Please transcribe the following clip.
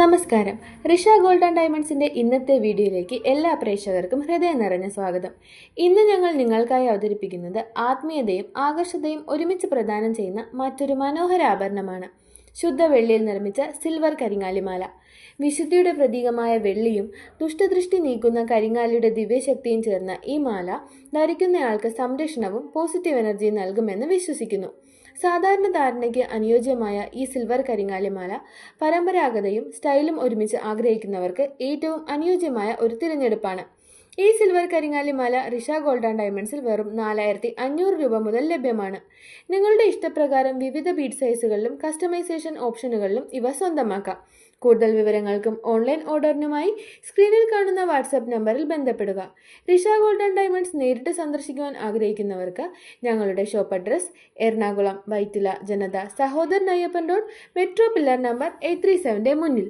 നമസ്കാരം. Risha gold and ഡയമണ്ട്സിന്റെ ഇന്നത്തെ വീഡിയോയിലേക്ക് എല്ലാ പ്രേക്ഷകർക്കും ഹൃദയം നിറഞ്ഞ സ്വാഗതം. ഇന്ന് ഞങ്ങൾ നിങ്ങൾക്കായി അവതരിപ്പിക്കുന്നത് ആത്മീയതയും ആകർഷതയും ഒരുമിച്ച് പ്രദാനം ചെയ്യുന്ന മറ്റൊരു മനോഹര ആഭരണമാണ്. ശുദ്ധ വെള്ളിയിൽ നിർമ്മിച്ച സിൽവർ കരിങ്ങാലിമാല. വിശുദ്ധിയുടെ പ്രതീകമായ വെള്ളിയും ദുഷ്ടദൃഷ്ടി നീക്കുന്ന കരിങ്ങാലിയുടെ ദിവ്യശക്തിയും ചേർന്ന ഈ മാല ധരിക്കുന്നയാൾക്ക് സംരക്ഷണവും പോസിറ്റീവ് എനർജിയും നൽകുമെന്ന് വിശ്വസിക്കുന്നു. സാധാരണ ധാരണയ്ക്ക് അനുയോജ്യമായ ഈ സിൽവർ കരിങ്ങാലിമാല പരമ്പരാഗതയും സ്റ്റൈലും ഒരുമിച്ച് ആഗ്രഹിക്കുന്നവർക്ക് ഏറ്റവും അനുയോജ്യമായ ഒരു തിരഞ്ഞെടുപ്പാണ്. ഈ സിൽവർ കരിങ്ങാലിമാല റിഷ ഗോൾഡ് ആൻഡ് ഡയമണ്ട്സിൽ വെറും 4500 രൂപ മുതൽ ലഭ്യമാണ്. നിങ്ങളുടെ ഇഷ്ടപ്രകാരം വിവിധ ബീഡ് സൈസുകളിലും കസ്റ്റമൈസേഷൻ ഓപ്ഷനുകളിലും ഇവ സ്വന്തമാക്കാം. കൂടുതൽ വിവരങ്ങൾക്കും ഓൺലൈൻ ഓർഡറിനുമായി സ്ക്രീനിൽ കാണുന്ന വാട്സാപ്പ് നമ്പറിൽ ബന്ധപ്പെടുക. റിഷ ഗോൾഡ് ആൻഡ് ഡയമണ്ട്സ് നേരിട്ട് സന്ദർശിക്കുവാൻ ആഗ്രഹിക്കുന്നവർക്ക് ഞങ്ങളുടെ ഷോപ്പ് അഡ്രസ് എറണാകുളം വൈറ്റില ജനത Sahodaran Ayyappan road, metro pillar number 837 മുന്നിൽ.